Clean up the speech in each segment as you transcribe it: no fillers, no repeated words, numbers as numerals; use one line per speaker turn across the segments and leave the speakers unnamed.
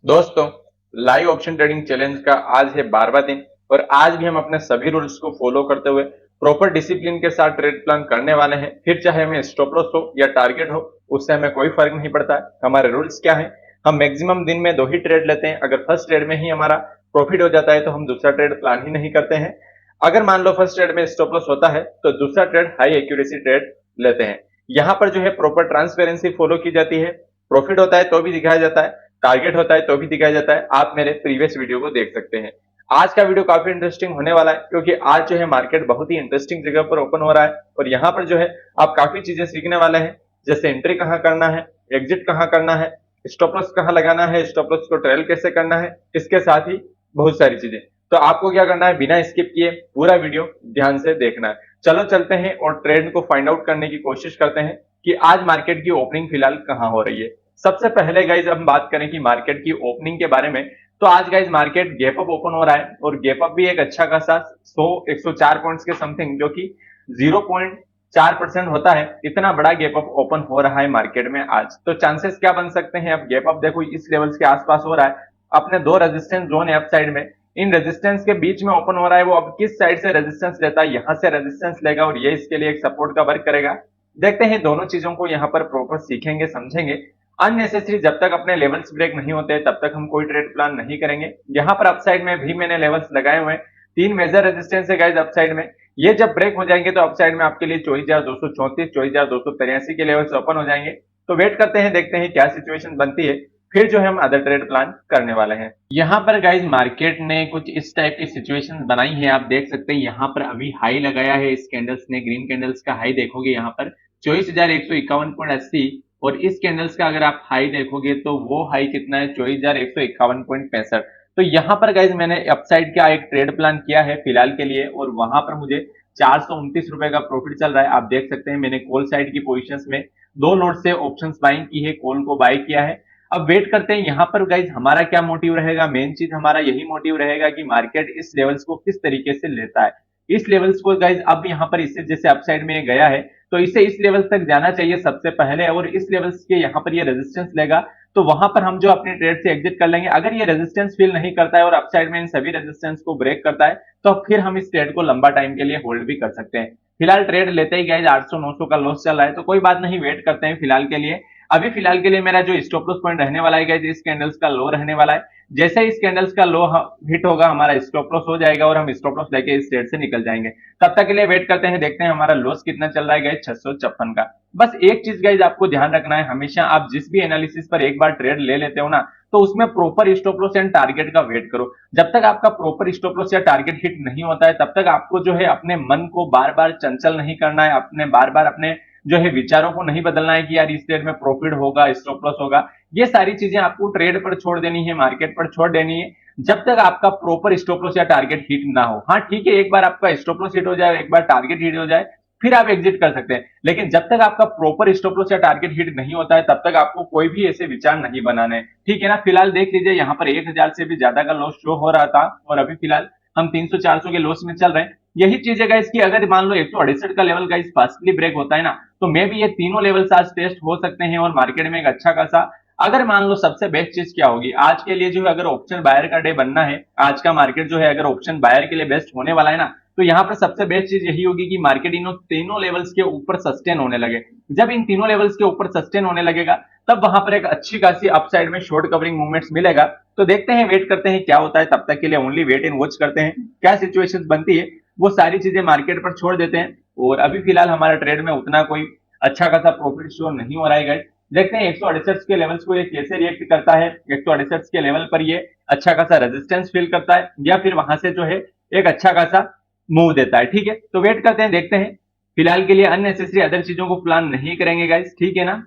दोस्तों, live option trading challenge का आज है 12वां दिन और आज भी हम अपने सभी रूल्स को फॉलो करते हुए प्रॉपर डिसिप्लिन के साथ ट्रेड प्लान करने वाले हैं। फिर चाहे हमें स्टॉप लॉस हो या टारगेट हो, उससे हमें कोई फर्क नहीं पड़ता है। हमारे रूल्स क्या हैं? हम मैक्सिमम दिन में 2 ही ट्रेड लेते हैं। अगर फर्स्ट ट्रेड में ही हमारा प्रॉफिट हो जाता है तो हम दूसरा ट्रेड प्लान ही नहीं करते हैं। अगर मान लो फर्स्ट ट्रेड में स्टॉप लॉस होता है तो दूसरा ट्रेड हाई एक्यूरेसी ट्रेड लेते हैं। यहाँ पर जो है प्रॉपर ट्रांसपेरेंसी फॉलो की जाती है। प्रॉफिट होता है तो भी दिखाया जाता है, टारगेट होता है तो भी दिखाया जाता है। आप मेरे प्रीवियस वीडियो को देख सकते हैं। आज का वीडियो काफी इंटरेस्टिंग होने वाला है क्योंकि आज जो है मार्केट बहुत ही इंटरेस्टिंग जगह पर ओपन हो रहा है और यहाँ पर जो है आप काफी चीजें सीखने वाले हैं। जैसे एंट्री कहाँ करना है, एग्जिट कहाँ करना है, स्टॉप लॉस कहाँ लगाना है, स्टॉप लॉस को ट्रेल कैसे करना है, इसके साथ ही बहुत सारी चीजें। तो आपको क्या करना है, बिना स्किप किए पूरा वीडियो ध्यान से देखना है। चलो चलते हैं और ट्रेंड को फाइंड आउट करने की कोशिश करते हैं कि आज मार्केट की ओपनिंग फिलहाल कहाँ हो रही है। सबसे पहले गाइज हम बात करें कि मार्केट की ओपनिंग के बारे में, तो आज guys market gap up open हो रहा है और गैप अप भी एक अच्छा खासा 104 पॉइंट्स के समथिंग, जो कि 0.4% होता है। इतना बड़ा गैप अप ओपन हो रहा है मार्केट में आज। तो चांसेस क्या बन सकते हैं? अब गैप अप देखो इस लेवल्स के आसपास हो रहा है। अपने दो रेजिस्टेंस जोन है अप साइड में, इन रेजिस्टेंस के बीच में ओपन हो रहा है। वो अब किस साइड से रेजिस्टेंस लेता है, यहां से रेजिस्टेंस लेगा और ये इसके लिए एक सपोर्ट का वर्क करेगा। देखते हैं, दोनों चीजों को यहाँ पर प्रॉपर सीखेंगे, समझेंगे। अननेसेसरी जब तक अपने लेवल्स ब्रेक नहीं होते तब तक हम कोई ट्रेड प्लान नहीं करेंगे। यहाँ पर अपसाइड में भी मैंने लेवल्स लगाए हुए हैं। 3 मेजर रेजिस्टेंस है गाइस अपसाइड में। ये जब ब्रेक हो जाएंगे तो अपसाइड में आपके लिए 24,234 24,283 के लेवल्स ओपन हो जाएंगे। तो वेट करते हैं, देखते हैं क्या सिचुएशन बनती है, फिर जो है हम अदर ट्रेड प्लान करने वाले हैं। यहाँ पर गाइज मार्केट ने कुछ इस टाइप की सिचुएशन बनाई है। आप देख सकते हैं यहाँ पर अभी हाई लगाया है इस कैंडल्स ने। ग्रीन कैंडल्स का हाई देखोगे यहाँ पर 24,151.80 और इस कैंडल्स का अगर आप हाई देखोगे तो वो हाई कितना है, 24,151.65। तो यहाँ पर गाइज मैंने अपसाइड का एक ट्रेड प्लान किया है फिलहाल के लिए और वहां पर मुझे 429 रुपए का प्रॉफिट चल रहा है। आप देख सकते हैं मैंने कॉल साइड की पोजीशंस में 2 लॉट से ऑप्शंस बाइंग की है, कॉल को बाय किया है। अब वेट करते हैं यहाँ पर गाइज हमारा क्या मोटिव रहेगा। मेन चीज हमारा यही मोटिव रहेगा कि मार्केट इस लेवल्स को किस तरीके से लेता है। इस लेवल्स को गाइज अब यहाँ पर इससे जैसे अपसाइड में गया है तो इसे इस लेवल तक जाना चाहिए सबसे पहले, और इस लेवल्स के यहाँ पर ये रेजिस्टेंस लेगा तो वहां पर हम जो अपने ट्रेड से एग्जिट कर लेंगे। अगर ये रेजिस्टेंस फील नहीं करता है और अपसाइड में इन सभी रेजिस्टेंस को ब्रेक करता है तो फिर हम इस ट्रेड को लंबा टाइम के लिए होल्ड भी कर सकते हैं। फिलहाल ट्रेड लेते ही गाइज 800-900 का लॉस चल रहा है तो कोई बात नहीं, वेट करते हैं फिलहाल के लिए। अभी फिलहाल के लिए मेरा जो स्टॉप लॉस पॉइंट रहने वाला है गाइस, इस कैंडल्स का लो रहने वाला है। जैसे ही इस कैंडल्स का लो हिट होगा हमारा स्टॉप लॉस हो जाएगा और हम स्टॉप लॉस लेके इस ट्रेड से निकल जाएंगे। तब तक के लिए वेट करते हैं, देखते हैं हमारा लॉस कितना चल रहा है गाइस, 656 का। बस एक चीज गाइस आपको ध्यान रखना है, हमेशा आप जिस भी एनालिसिस पर एक बार ट्रेड ले लेते हो ना तो उसमें proper stop loss and target का वेट करो। जब तक आपका प्रॉपर स्टॉप लॉस या टारगेट हिट नहीं होता है तब तक आपको जो है अपने मन को बार बार चंचल नहीं करना है, अपने बार बार अपने जो है विचारों को नहीं बदलना है कि यार इस ट्रेड में प्रॉफिट होगा, स्टॉप लॉस होगा। ये सारी चीजें आपको ट्रेड पर छोड़ देनी है, मार्केट पर छोड़ देनी है, जब तक आपका प्रॉपर स्टॉप लॉस या टारगेट हिट ना हो। हाँ ठीक है, एक बार आपका स्टॉप लॉस हिट हो जाए, एक बार टारगेट हिट हो जाए, फिर आप एग्जिट कर सकते हैं। लेकिन जब तक आपका प्रॉपर स्टॉप लॉस या टारगेट हिट नहीं होता है तब तक आपको कोई भी ऐसे विचार नहीं बनाने हैं, ठीक है ना। फिलहाल देख लीजिए यहाँ पर 1000 से भी ज्यादा का लॉस शो हो रहा था और अभी फिलहाल हम 300-400 के लॉस में चल रहे हैं। यही चीज है गाइस कि अगर मान लो 168 का लेवल गाइस फास्टली ब्रेक होता है ना तो मे भी ये तीनों लेवल्स आज टेस्ट हो सकते हैं और मार्केट में एक अच्छा खासा, अगर मान लो सबसे बेस्ट चीज क्या होगी आज के लिए जो है, अगर ऑप्शन बायर का डे बनना है, आज का मार्केट जो है अगर ऑप्शन बायर के लिए बेस्ट होने वाला है ना तो यहाँ पर सबसे बेस्ट चीज यही होगी कि मार्केट इन तीनों लेवल्स के ऊपर सस्टेन होने लगे। जब इन तीनों लेवल्स के ऊपर सस्टेन होने लगेगा तब वहां पर एक अच्छी खासी अपसाइड में शॉर्ट कवरिंग मूवमेंट्स मिलेगा। तो देखते हैं, वेट करते हैं क्या होता है। तब तक के लिए ओनली वेट एंड वॉच करते हैं, क्या सिचुएशंस बनती है वो सारी चीजें मार्केट पर छोड़ देते हैं। और अभी फिलहाल हमारा ट्रेड में उतना कोई अच्छा खासा प्रॉफिट शो नहीं हो रहा है गाइस। देखते हैं 168 के लेवल्स को ये कैसे रिएक्ट करता है। 168 के लेवल पर ये अच्छा खासा रेजिस्टेंस फील करता है या फिर वहां से जो है एक अच्छा खासा मूव देता है, ठीक है। तो वेट करते हैं, देखते हैं। फिलहाल के लिए अननेसेसरी अदर चीजों को प्लान नहीं करेंगे गाइस, ठीक है ना।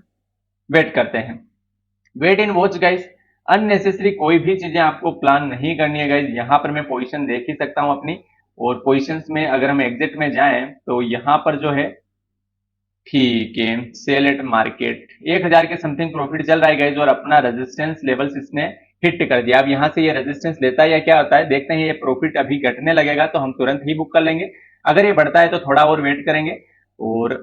वेट करते हैं, wait in watch guys. Unnecessary कोई भी चीजें आपको प्लान नहीं करनी है गाइस। यहाँ पर मैं पोजीशन देख ही सकता हूं अपनी, और पोजीशंस में अगर हम एग्जिट में जाएं तो यहाँ पर जो है, ठीक है, सेल एट मार्केट 1000 के समथिंग प्रॉफिट चल रहा है गाइस और अपना रेजिस्टेंस लेवल्स इसने हिट कर दिया। अब यहाँ से ये रेजिस्टेंस लेता है या क्या होता है, देखते हैं। ये प्रॉफिट अभी घटने लगेगा तो हम तुरंत ही बुक कर लेंगे, अगर ये बढ़ता है तो थोड़ा और वेट करेंगे। और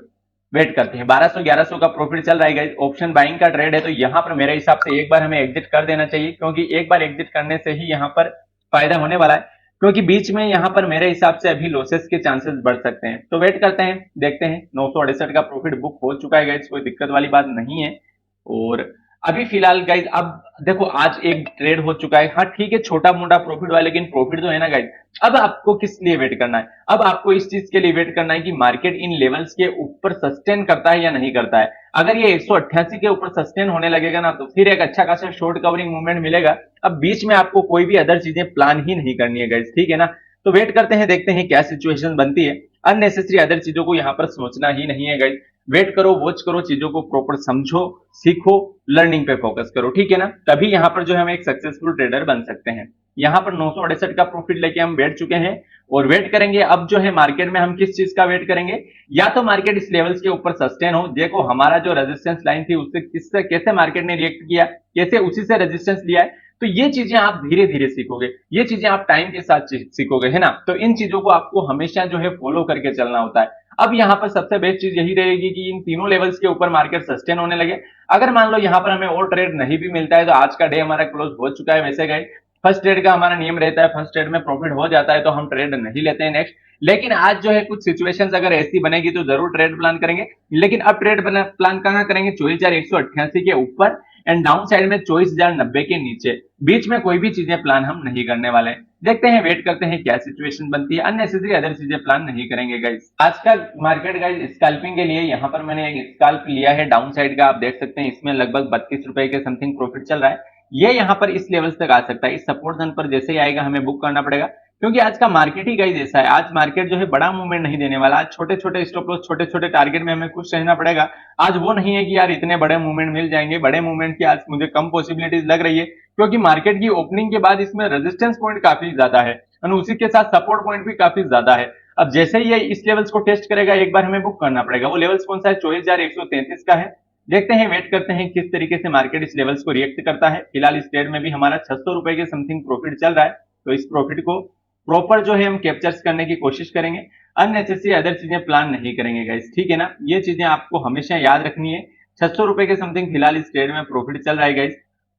वेट करते हैं। 1200-1100 का प्रॉफिट चल रहा है गाइस, ऑप्शन बाइंग का ट्रेड है, तो यहाँ पर मेरे हिसाब से एक बार हमें एग्जिट कर देना चाहिए, क्योंकि एक बार एग्जिट करने से ही यहाँ पर फायदा होने वाला है, क्योंकि बीच में यहाँ पर मेरे हिसाब से अभी लॉसेस के चांसेस बढ़ सकते हैं। तो वेट करते हैं, देखते हैं। 968 का प्रॉफिट बुक हो चुका है गाइस, कोई दिक्कत वाली बात नहीं है। और अभी फिलहाल गाइज अब देखो आज एक ट्रेड हो चुका है, हाँ ठीक है, छोटा मोटा प्रॉफिट हुआ, लेकिन प्रॉफिट तो है ना गाइज। अब आपको किस लिए वेट करना है? अब आपको इस चीज के लिए वेट करना है कि मार्केट इन लेवल्स के ऊपर सस्टेन करता है या नहीं करता है। अगर ये 188 के ऊपर सस्टेन होने लगेगा ना, तो फिर एक अच्छा खासा शॉर्ट कवरिंग मूवमेंट मिलेगा। अब बीच में आपको कोई भी अदर चीजें प्लान ही नहीं करनी है गाइज, ठीक है ना। तो वेट करते हैं, देखते हैं क्या सिचुएशन बनती है। अननेसेसरी अदर चीजों को यहाँ पर सोचना ही नहीं है गाइज। वेट करो, वॉच करो, चीजों को प्रॉपर समझो, सीखो, लर्निंग पे फोकस करो, ठीक है ना। तभी यहाँ पर जो है हम एक सक्सेसफुल ट्रेडर बन सकते हैं। यहाँ पर 968 का प्रॉफिट लेके हम बैठ चुके हैं और वेट करेंगे। अब जो है मार्केट में हम किस चीज का वेट करेंगे? या तो मार्केट इस लेवल्स के ऊपर सस्टेन हो। देखो हमारा जो रेजिस्टेंस लाइन थी उससे किससे कैसे मार्केट ने रिएक्ट किया, कैसे उसी से रेजिस्टेंस लिया है। तो ये चीजें आप धीरे धीरे सीखोगे, ये चीजें आप टाइम के साथ सीखोगे, है ना। तो इन चीजों को आपको हमेशा जो है फॉलो करके चलना होता है। अब यहाँ पर सबसे बेस्ट चीज यही रहेगी कि इन तीनों लेवल्स के ऊपर मार्केट सस्टेन होने लगे। अगर मान लो यहाँ पर हमें और ट्रेड नहीं भी मिलता है, तो आज का डे हमारा क्लोज हो चुका है। वैसे गए फर्स्ट ट्रेड का हमारा नियम रहता है, फर्स्ट ट्रेड में प्रॉफिट हो जाता है तो हम ट्रेड नहीं लेते हैं नेक्स्ट। लेकिन आज जो है कुछ सिचुएशंस अगर ऐसी बनेगी तो जरूर ट्रेड प्लान करेंगे। लेकिन अब ट्रेड प्लान कहाँ करेंगे? 24,188 के ऊपर एंड डाउन साइड में 24,090 के नीचे। बीच में कोई भी चीजें प्लान हम नहीं करने वाले हैं। देखते हैं, वेट करते हैं क्या सिचुएशन बनती है। अननेसेसरी अदर चीजें प्लान नहीं करेंगे गाइस। आज का मार्केट गाइस स्कैल्पिंग के लिए यहाँ पर मैंने एक स्कैल्प लिया है डाउन साइड का, आप देख सकते हैं इसमें लगभग 32 रुपए के समथिंग प्रॉफिट चल रहा है। ये यहाँ पर इस लेवल तक आ सकता है, इस सपोर्ट जोन पर जैसे ही आएगा हमें बुक करना पड़ेगा, क्योंकि आज का मार्केट ही गाइस ऐसा है। आज मार्केट जो है बड़ा मूवमेंट नहीं देने वाला, आज छोटे छोटे स्टॉप लॉस, छोटे छोटे टारगेट में हमें खुश रहना पड़ेगा। आज वो नहीं है कि यार इतने बड़े मूवमेंट मिल जाएंगे, बड़े मूवमेंट की आज मुझे कम पॉसिबिलिटीज लग रही है, क्योंकि मार्केट की ओपनिंग के बाद इसमें रेजिस्टेंस पॉइंट काफी ज्यादा है और उसी के साथ सपोर्ट पॉइंट भी काफी ज्यादा है। अब जैसे ही ये इस लेवल्स को टेस्ट करेगा, एक बार हमें बुक करना पड़ेगा। वो लेवल्स कौन सा है? 24,133 का है। देखते हैं, वेट करते हैं किस तरीके से मार्केट इस लेवल्स को रिएक्ट करता है। फिलहाल इस ट्रेड में भी हमारा 600 रुपए के समथिंग प्रॉफिट चल रहा है, तो इस प्रॉफिट को प्रॉपर जो है हम कैप्चर्स करने की कोशिश करेंगे। अननेसेसरी अदर चीजें प्लान नहीं करेंगे गाइस, ठीक है ना। ये चीजें आपको हमेशा याद रखनी है। 600 रुपए के समथिंग फिलहाल इस ट्रेड में प्रॉफिट चल रहा है गाइस।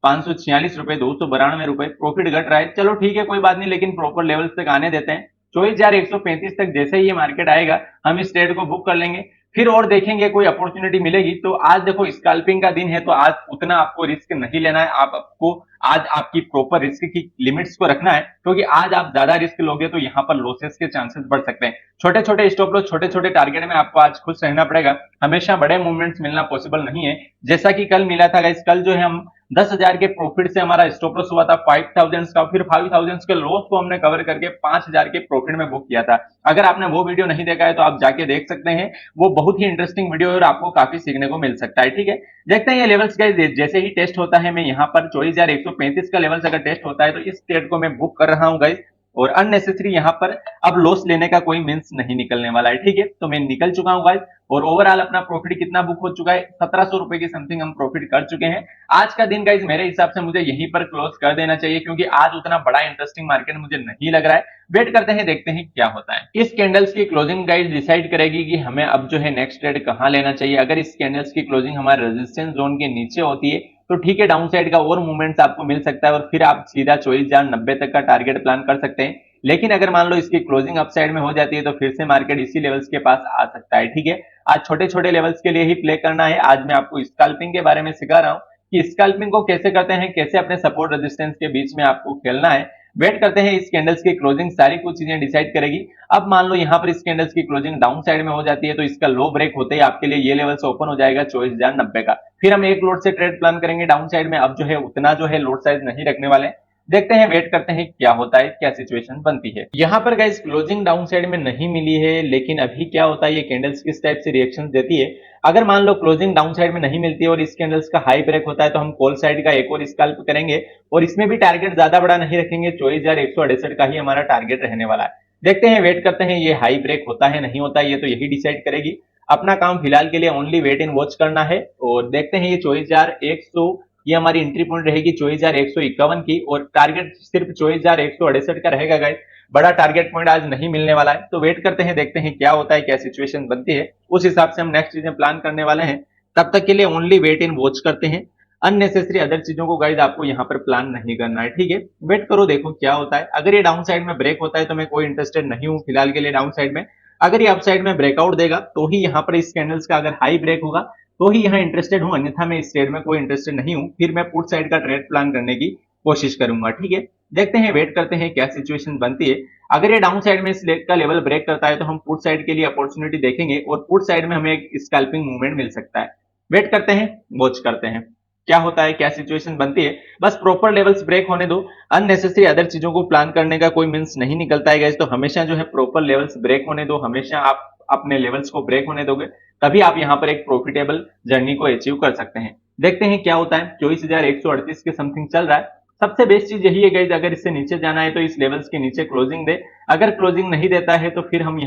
546 रुपए, 292 रुपए प्रॉफिट घट रहा है। चलो ठीक है, कोई बात नहीं, लेकिन प्रॉपर लेवल्स तक आने देते हैं। 24,135 तक जैसे ही ये मार्केट आएगा हम इस ट्रेड को बुक कर लेंगे, फिर और देखेंगे कोई अपॉर्चुनिटी मिलेगी। तो आज देखो स्कैल्पिंग का दिन है, तो आज उतना आपको रिस्क नहीं लेना है। आपको आज आपकी प्रॉपर रिस्क की लिमिट्स को रखना है, क्योंकि आज आप ज्यादा रिस्क लोगे तो यहाँ पर लॉसेस के चांसेस बढ़ सकते हैं। छोटे छोटे स्टॉप लॉस, छोटे छोटे टारगेट में आपको आज खुश रहना पड़ेगा। हमेशा बड़े मूवमेंट्स मिलना पॉसिबल नहीं है, जैसा कि कल मिला था गाइस। कल जो है हम 10,000 के प्रॉफिट से हमारा स्टॉप लॉस हुआ था 5,000 का, फिर 5,000 के लॉस को हमने कवर करके 5,000 के प्रॉफिट में बुक किया था। अगर आपने वो वीडियो नहीं देखा है तो आप जाके देख सकते हैं, वो बहुत ही इंटरेस्टिंग वीडियो है और आपको काफी सीखने को मिल सकता है, ठीक है। देखते हैं ये लेवल्स गाइस जैसे ही टेस्ट होता है, मैं यहाँ पर 24,135 का लेवल्स अगर टेस्ट होता है तो इस ट्रेड को मैं बुक कर रहा हूँ गाइस। और अननेसेसरी यहाँ पर अब लॉस लेने का कोई मींस नहीं निकलने वाला है, ठीक है। तो मैं निकल चुका हूँ गाइस और ओवरऑल अपना प्रॉफिट कितना बुक हो चुका है? 1,700 रुपए की समथिंग हम प्रॉफिट कर चुके हैं। आज का दिन गाइस मेरे हिसाब से मुझे यहीं पर क्लोज कर देना चाहिए, क्योंकि आज उतना बड़ा इंटरेस्टिंग मार्केट मुझे नहीं लग रहा है। वेट करते हैं, देखते हैं क्या होता है। इस कैंडल्स की क्लोजिंग गाइस डिसाइड करेगी कि हमें अब जो है नेक्स्ट ट्रेड कहां लेना चाहिए। अगर इस कैंडल्स की क्लोजिंग हमारे रेजिस्टेंस जोन के नीचे होती है तो ठीक है, डाउन साइड का और मूवमेंट्स आपको मिल सकता है और फिर आप सीधा 24,090 तक का टारगेट प्लान कर सकते हैं। लेकिन अगर मान लो इसकी क्लोजिंग अपसाइड में हो जाती है तो फिर से मार्केट इसी लेवल्स के पास आ सकता है, ठीक है। आज छोटे छोटे लेवल्स के लिए ही प्ले करना है। आज मैं आपको स्कैल्पिंग के बारे में सिखा रहा हूँ कि स्कैल्पिंग को कैसे करते हैं, कैसे अपने सपोर्ट रेजिस्टेंस के बीच में आपको खेलना है। वेट करते हैं, इस कैंडल्स की क्लोजिंग सारी कुछ चीजें डिसाइड करेगी। अब मान लो यहाँ पर इस कैंडल्स की क्लोजिंग डाउन साइड में हो जाती है तो इसका लो ब्रेक होते ही आपके लिए ये लेवल से ओपन हो जाएगा 24,090 का। फिर हम एक लोड से ट्रेड प्लान करेंगे डाउन साइड में। अब जो है उतना जो है लोड साइज नहीं रखने वाले। देखते हैं, वेट करते हैं क्या होता है, क्या सिचुएशन बनती है। यहाँ पर गाइस क्लोजिंग डाउन साइड में नहीं मिली है, लेकिन अभी क्या होता है, ये कैंडल्स किस टाइप से रिएक्शन देती है। अगर मान लो क्लोजिंग डाउन साइड में नहीं मिलती है और इस कैंडल्स का हाई ब्रेक होता है तो हम कॉल साइड का एक और स्कैल्प करेंगे और इसमें भी टारगेट ज्यादा बड़ा नहीं रखेंगे, 24,168 का ही हमारा टारगेट रहने वाला है। देखते हैं, वेट करते हैं, ये हाई ब्रेक होता है नहीं होता है, ये तो यही डिसाइड करेगी। अपना काम फिलहाल के लिए ओनली वेट एंड वॉच करना है और देखते हैं ये 24,100 ये हमारी एंट्री पॉइंट रहेगी 24,151 की और टारगेट सिर्फ 24,168 का रहेगा गाइस। बड़ा टारगेट पॉइंट आज नहीं मिलने वाला है, तो वेट करते हैं, देखते हैं क्या होता है, क्या सिचुएशन बनती है, उस हिसाब से हम नेक्स्ट चीजें प्लान करने वाले हैं। तब तक के लिए ओनली वेट इन वॉच करते हैं, अननेसेसरी अदर चीजों को गाइज आपको यहाँ पर प्लान नहीं करना है, ठीक है। वेट करो, देखो क्या होता है। अगर ये डाउन साइड में ब्रेक होता है तो मैं कोई इंटरेस्टेड नहीं हूँ फिलहाल के लिए डाउन साइड में। अगर ये अप साइड में ब्रेकआउट देगा तो ही यहाँ पर इस कैंडल्स का अगर हाई ब्रेक होगा तो ही यहाँ इंटरेस्टेड हूँ, अन्यथा मैं इस ट्रेड में कोई इंटरेस्टेड नहीं हूँ। फिर मैं पुट साइड का ट्रेड प्लान करने की कोशिश करूंगा, ठीक है। देखते हैं, वेट करते हैं क्या सिचुएशन बनती है। अगर ये डाउन साइड में इस लेग का लेवल ब्रेक करता है तो हम पुट साइड के लिए अपॉर्चुनिटी देखेंगे और पुट साइड में हमें एक स्कैल्पिंग मूवमेंट मिल सकता है। वेट करते हैं, वॉच करते हैं क्या होता है, क्या सिचुएशन बनती है। बस प्रॉपर लेवल्स ब्रेक होने दो, अननेसेसरी अदर चीजों को प्लान करने का कोई मींस नहीं निकलता है गाइस। तो हमेशा जो है प्रॉपर लेवल्स ब्रेक होने दो, हमेशा आप अपने लेवल्स को ब्रेक होने दोगे, तभी आप यहाँ पर एक प्रॉफिटेबल जर्नी को अचीव कर सकते हैं। देखते हैं क्या होता है। 24,138 के समथिंग चल रहा है। सबसे बेस्ट चीज यही है गाइस, अगर इससे नीचे जाना है तो इस लेवल्स के नीचे क्लोजिंग दे। अगर क्लोजिंग नहीं देता है तो फिर हम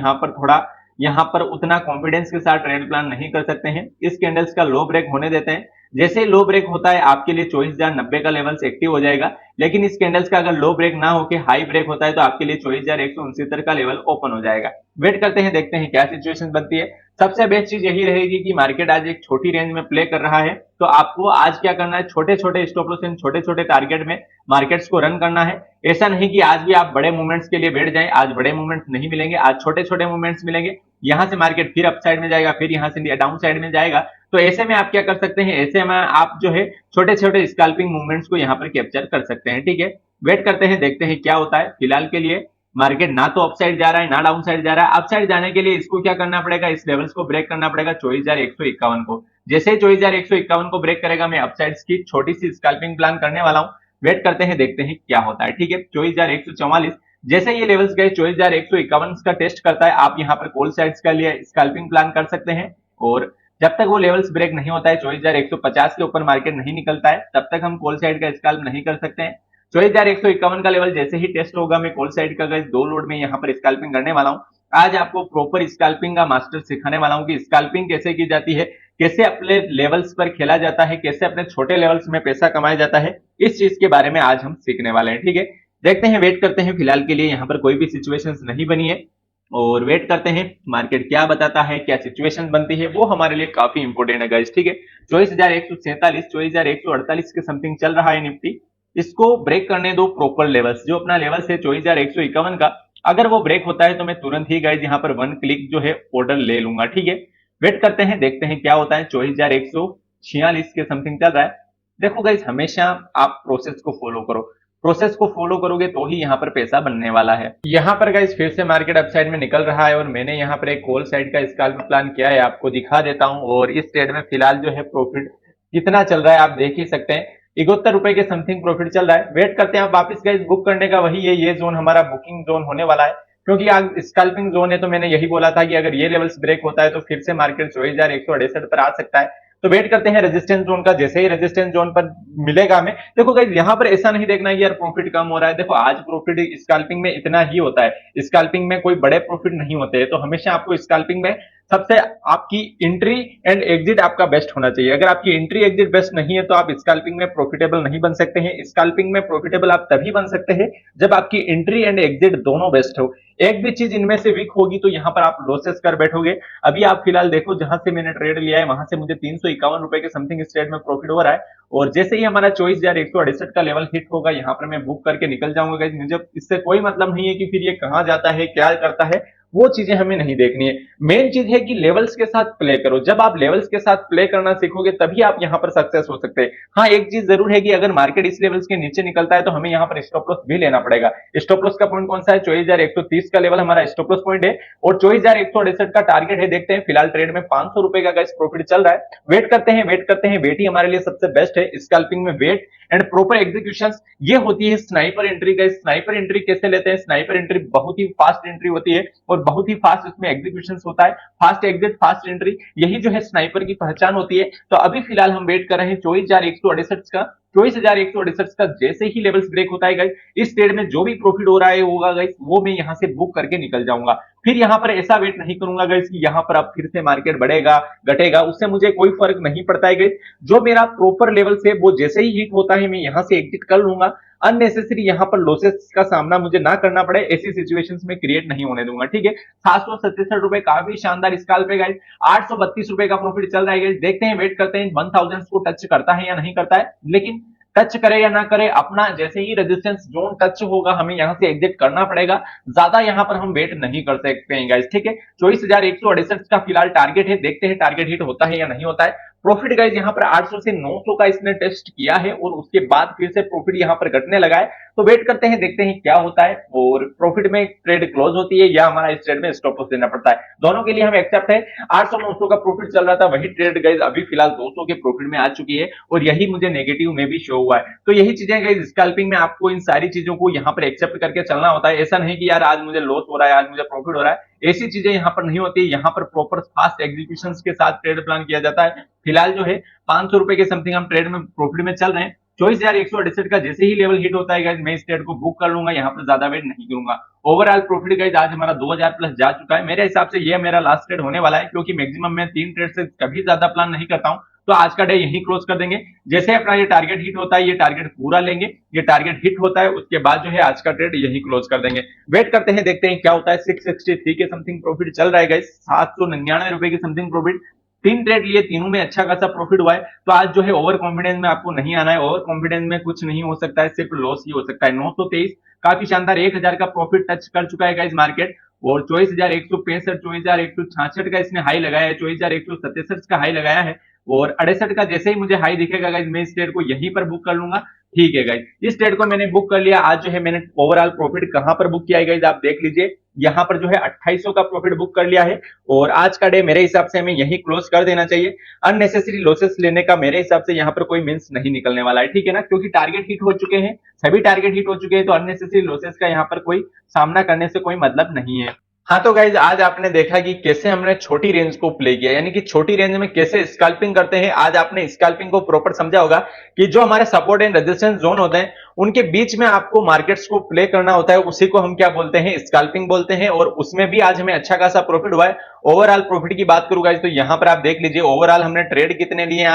यहाँ पर उतना कॉन्फिडेंस के साथ ट्रेड प्लान नहीं कर सकते हैं। इस कैंडल्स का लो ब्रेक होने देते हैं। जैसे ही लो ब्रेक होता है आपके लिए 24,090 का लेवल्स एक्टिव हो जाएगा, लेकिन इस कैंडल्स का अगर लो ब्रेक ना होकर हाई ब्रेक होता है तो आपके लिए 24,169 का लेवल ओपन हो जाएगा। वेट करते हैं, देखते हैं क्या सिचुएशन बनती है। सबसे बेस्ट चीज यही रहेगी कि मार्केट आज एक छोटी रेंज में प्ले कर रहा है, तो आपको आज क्या करना है, छोटे छोटे स्टॉप लॉस एंड छोटे छोटे टारगेट में मार्केट्स को रन करना है। ऐसा नहीं कि आज भी आप बड़े मूवमेंट्स के लिए बैठ जाएं, आज बड़े मूवमेंट्स नहीं मिलेंगे, आज छोटे छोटे मूवमेंट्स मिलेंगे। यहां से मार्केट फिर अप साइड में जाएगा, फिर यहां से डाउन साइड में जाएगा। तो ऐसे में आप क्या कर सकते हैं, ऐसे में आप जो है छोटे छोटे स्कैल्पिंग मूवमेंट्स को यहाँ पर कैप्चर कर सकते हैं, ठीक है। वेट करते हैं, देखते हैं क्या होता है। फिलहाल के लिए मार्केट ना तो अप साइड जा रहा है ना डाउन साइड जा रहा है। अप साइड जाने के लिए इसको क्या करना पड़ेगा, इस लेवल्स को ब्रेक करना पड़ेगा 24,151 को। जैसे ही 24,151 को ब्रेक करेगा मैं अप साइड की छोटी सी स्कैल्पिंग प्लान करने वाला हूं। वेट करते हैं, देखते हैं क्या होता है, ठीक है। 24,144 जैसे ये लेवल्स गए 24,151 का टेस्ट करता है, आप यहाँ पर कॉल साइड्स का लिए स्कैल्पिंग प्लान कर सकते हैं। और जब तक वो लेवल्स ब्रेक नहीं होता है, 24,150 के ऊपर मार्केट नहीं निकलता है, तब तक हम कॉल साइड का स्कैल्प नहीं कर सकते हैं। 24,151 का लेवल जैसे ही टेस्ट होगा मैं कॉल साइड का दो लोड में यहाँ पर स्कैल्पिंग करने वाला हूँ। आज आपको प्रॉपर स्कैल्पिंग का मास्टर सिखाने वाला हूँ कि स्कैल्पिंग कैसे की जाती है, कैसे अपने लेवल्स पर खेला जाता है, कैसे अपने छोटे लेवल्स में पैसा कमाया जाता है। इस चीज के बारे में आज हम सीखने वाले हैं, ठीक है। देखते हैं, वेट करते हैं। फिलहाल के लिए यहाँ पर कोई भी सिचुएशंस नहीं बनी है और वेट करते हैं मार्केट क्या बताता है, क्या सिचुएशन बनती है, वो हमारे लिए काफी इंपोर्टेंट है गाइस, ठीक है। 24,147 24,148 के समथिंग चल रहा है निफ्टी। इसको ब्रेक करने दो प्रॉपर लेवल्स, जो अपना लेवल है 24,151 का। अगर वो ब्रेक होता है तो मैं तुरंत ही गाइस यहाँ पर वन क्लिक जो है ऑर्डर ले लूंगा, ठीक है। वेट करते हैं, देखते हैं क्या होता है। 24,146 के समथिंग चल रहा है। देखो गाइस, हमेशा आप प्रोसेस को फॉलो करो, प्रोसेस को फॉलो करोगे तो ही यहाँ पर पैसा बनने वाला है। यहाँ पर गाइस फिर से मार्केट अपसाइड में निकल रहा है और मैंने यहाँ पर एक कॉल साइड का स्कैल्प प्लान किया है, आपको दिखा देता हूँ। और इस ट्रेड में फिलहाल जो है प्रॉफिट कितना चल रहा है आप देख ही सकते हैं, 71 रुपए के समथिंग प्रॉफिट चल रहा है। वेट करते हैं, आप वापस गाइस बुक करने का वही है, ये जोन हमारा बुकिंग जोन होने वाला है, क्योंकि आज स्कैल्पिंग जोन है। तो मैंने यही बोला था कि अगर ये लेवल्स ब्रेक होता है तो फिर से मार्केट 24,168 पर आ सकता है। तो वेट करते हैं रेजिस्टेंस जोन का, जैसे ही रेजिस्टेंस जोन पर मिलेगा हमें। देखो गाइस, यहाँ पर ऐसा नहीं देखना है यार प्रॉफिट कम हो रहा है। देखो आज प्रॉफिट स्कैल्पिंग में इतना ही होता है, स्कैल्पिंग में कोई बड़े प्रॉफिट नहीं होते हैं। तो हमेशा आपको स्कैल्पिंग में सबसे आपकी एंट्री एंड एग्जिट आपका बेस्ट होना चाहिए। अगर आपकी एंट्री एग्जिट बेस्ट नहीं है तो आप स्कैल्पिंग में प्रॉफिटेबल नहीं बन सकते हैं। स्कैल्पिंग में प्रॉफिटेबल आप तभी बन सकते हैं जब आपकी एंट्री एंड एग्जिट दोनों बेस्ट हो। एक भी चीज इनमें से वीक होगी तो यहाँ पर आप लॉसेस कर बैठोगे। अभी आप फिलहाल देखो, जहां से मैंने ट्रेड लिया है वहां से मुझे 351 रुपए के समथिंग इस ट्रेड में प्रॉफिट हो रहा है। और जैसे ही हमारा 24,168 का लेवल हिट होगा, यहाँ पर मैं बुक करके निकल जाऊंगा। मुझे इससे कोई मतलब नहीं है कि फिर ये कहां जाता है, क्या करता है, वो चीजें हमें नहीं देखनी है। मेन चीज है कि लेवल्स के साथ प्ले करो। जब आप लेवल्स के साथ प्ले करना सीखोगे तभी आप यहां पर सक्सेस हो सकते हैं। हाँ, एक चीज जरूर है कि अगर मार्केट इस लेवल्स के नीचे निकलता है तो हमें यहां पर स्टॉप लॉस भी लेना पड़ेगा। स्टॉप लॉस का पॉइंट कौन सा है, 24,130 का लेवल हमारा स्टॉप लॉस पॉइंट है और 24,168 का टारगेट है। देखते हैं, फिलहाल ट्रेड में 500 रुपए का प्रॉफिट चल रहा है। वेट करते हैं, वेट करते हैं। वेट ही हमारे लिए सबसे बेस्ट है स्कैल्पिंग में, वेट एंड प्रॉपर एग्जीक्यूशन। ये होती है स्नाइपर एंट्री का। स्नाइपर एंट्री कैसे लेते हैं, स्नाइपर एंट्री बहुत ही फास्ट एंट्री होती है और बहुत ही फास्ट इसमें एग्जीक्यूशन होता है। फास्ट एग्जिट, फास्ट एंट्री, यही जो है स्नाइपर की पहचान होती है। तो अभी फिलहाल हम वेट कर रहे हैं 24,168 का। 24,168 का जैसे ही लेवल्स ब्रेक होता है गाइस, इस ट्रेड में जो भी प्रॉफिट हो रहा है होगा गाइस, वो मैं यहां से बुक करके निकल जाऊंगा। फिर यहां पर ऐसा वेट नहीं करूंगा गाइस कि यहां पर अब फिर से मार्केट बढ़ेगा घटेगा, उससे मुझे कोई फर्क नहीं पड़ता है गाइस। जो मेरा प्रॉपर लेवल से वो जैसे ही हिट होता है मैं यहां से एग्जिट कर लूंगा। अननेसेसरी यहाँ पर लॉसेस का सामना मुझे ना करना पड़े, ऐसी सिचुएशंस में क्रिएट नहीं होने दूंगा। ठीक है, 767 काफी शानदार स्कैल्प है गाइस। 832 रुपए का प्रॉफिट चल रहा है गाइस। देखते हैं, वेट करते हैं 1000 को टच करता है या नहीं करता है, लेकिन टच करे या ना करे, अपना जैसे ही रेजिस्टेंस जोन टच होगा हमें यहां से एग्जिट करना पड़ेगा। ज्यादा यहां पर हम वेट नहीं कर सकते हैं गाइस। ठीक है, 24,168 का फिलहाल टारगेट है, देखते हैं टारगेट हिट होता है या नहीं होता है। प्रॉफिट गाइस यहां पर 800 से 900 का इसने टेस्ट किया है और उसके बाद फिर से प्रॉफिट यहां पर घटने लगा है। तो वेट करते हैं, देखते हैं क्या होता है और प्रॉफिट में ट्रेड क्लोज होती है या हमारा इस ट्रेड में स्टॉप लॉस देना पड़ता है। दोनों के लिए हम एक्सेप्ट है। 800-900 का प्रॉफिट चल रहा था, वही ट्रेड गाइस अभी फिलहाल 200 के प्रॉफिट में आ चुकी है और यही मुझे नेगेटिव में भी शो हुआ है। तो यही चीजें गाइस, स्कैल्पिंग में आपको इन सारी चीजों को यहाँ पर एक्सेप्ट करके चलना होता है। ऐसा नहीं कि यार आज मुझे लॉस हो रहा है, आज मुझे प्रॉफिट हो रहा है, ऐसी चीजें यहाँ पर नहीं होती। यहाँ पर प्रॉपर फास्ट एग्जीक्यूशन के साथ ट्रेड प्लान किया जाता है। फिलहाल जो है 500 रुपए के समथिंग हम ट्रेड में प्रॉफिट में चल रहे हैं। 24,168 का जैसे ही लेवल हिट होता है गाइस, मैं इस ट्रेड को बुक कर लूंगा, यहाँ पर ज्यादा वेट नहीं करूंगा। ओवरऑल प्रॉफिट गाइस आज हमारा 2000 प्लस जा चुका है। मेरे हिसाब से ये मेरा लास्ट ट्रेड होने वाला है, क्योंकि मैक्सिमम मैं 3 ट्रेड से कभी ज्यादा प्लान नहीं करता हूं। तो आज का डे यही क्लोज कर देंगे। जैसे अपना ये टारगेट हिट होता है, ये टारगेट पूरा लेंगे। ये टारगेट हिट होता है, उसके बाद जो है आज का ट्रेड यही क्लोज कर देंगे। वेट करते हैं, देखते हैं क्या होता है। 663 के समथिंग प्रॉफिट चल रहा है गाइस। 799 रुपए की समथिंग प्रॉफिट। 3 ट्रेड लिए, तीनों में अच्छा खासा प्रॉफिट हुआ है। तो आज जो है ओवर कॉन्फिडेंस में आपको नहीं आना है। ओवर कॉन्फिडेंस में कुछ नहीं हो सकता है, सिर्फ लॉस ही हो सकता है। 923 काफी शानदार 1000 का प्रॉफिट टच कर चुका है गाइस मार्केट। और 24,165, 24,166 का इसने हाई लगाया है, 24,167 का हाई लगाया है और 68 का जैसे ही मुझे हाई दिखेगा गाइस, मैं इस ट्रेड को यहीं पर बुक कर लूंगा। ठीक है गाइस, इस ट्रेड को मैंने बुक कर लिया। आज जो है मैंने ओवरऑल प्रॉफिट कहां पर बुक किया है गाइस, आप देख लीजिए। यहां पर जो है 2800 का प्रॉफिट बुक कर लिया है और आज का डे मेरे हिसाब से हमें यही क्लोज कर देना चाहिए। अननेसेसरी लॉसेस लेने का मेरे हिसाब से यहां पर कोई मींस नहीं निकलने वाला है। ठीक है ना, क्योंकि टारगेट हिट हो चुके हैं, सभी टारगेट हिट हो चुके हैं, तो अननेसेसरी लॉसेस का यहां पर कोई सामना करने से कोई मतलब नहीं है। हाँ तो गाइज, आज आपने देखा कि कैसे हमने छोटी रेंज को प्ले किया, यानी कि छोटी रेंज में कैसे स्कैल्पिंग करते हैं। आज आपने स्कैल्पिंग को प्रॉपर समझा होगा कि जो हमारे सपोर्ट एंड रेजिस्टेंस जोन होते हैं उनके बीच में आपको मार्केट्स को प्ले करना होता है, उसी को हम क्या बोलते हैं, स्कैल्पिंग बोलते हैं। और उसमें भी आज हमें अच्छा खासा प्रॉफिट हुआ है। ओवरऑल प्रॉफिट की बात करूंगा तो यहां पर आप देख लीजिए, ओवरऑल हमने ट्रेड कितने लिए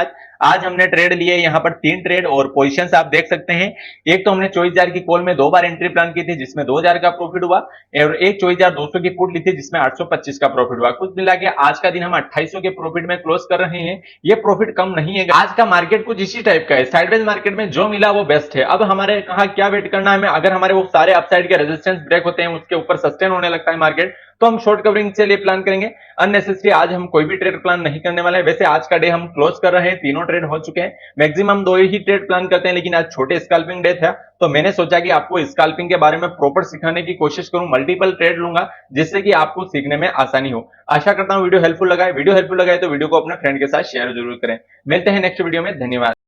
आज हमने ट्रेड लिए यहाँ पर 3 ट्रेड और पोजीशंस आप देख सकते हैं। एक तो हमने 24,000 की कॉल में 2 बार एंट्री प्लान की थी, जिसमें 2000 का प्रॉफिट हुआ और एक 24,200 की पुट ली थी, जिसमें 825 का प्रॉफिट हुआ। कुछ मिला के आज का दिन हम 2800 के प्रॉफिट में क्लोज कर रहे हैं। ये प्रॉफिट कम नहीं है। आज का मार्केट कुछ इसी टाइप का है, साइडवेज मार्केट में जो मिला वो बेस्ट है। अब हमारे कहा क्या वेट करना है, अगर हमारे वो सारे अपसाइड के रेजिस्टेंस ब्रेक होते हैं, उसके ऊपर सस्टेन होने लगता है मार्केट, तो हम शॉर्ट कवरिंग के लिए प्लान करेंगे। अननेसेसरी आज हम कोई भी ट्रेड प्लान नहीं करने वाले हैं। वैसे आज का डे हम क्लोज कर रहे हैं, तीनों ट्रेड हो चुके हैं। मैक्सिमम 2 ही ट्रेड प्लान करते हैं, लेकिन आज छोटे स्कैल्पिंग डे था, तो मैंने सोचा कि आपको स्कैल्पिंग के बारे में प्रॉपर सिखाने की कोशिश करूं। मल्टीपल ट्रेड लूंगा जिससे कि आपको सीखने में आसानी हो। आशा करता हूं वीडियो हेल्पफुल लगा है। वीडियो हेल्पफुल लगा है तो वीडियो को अपने फ्रेंड के साथ शेयर जरूर करें। मिलते हैं नेक्स्ट वीडियो में, धन्यवाद।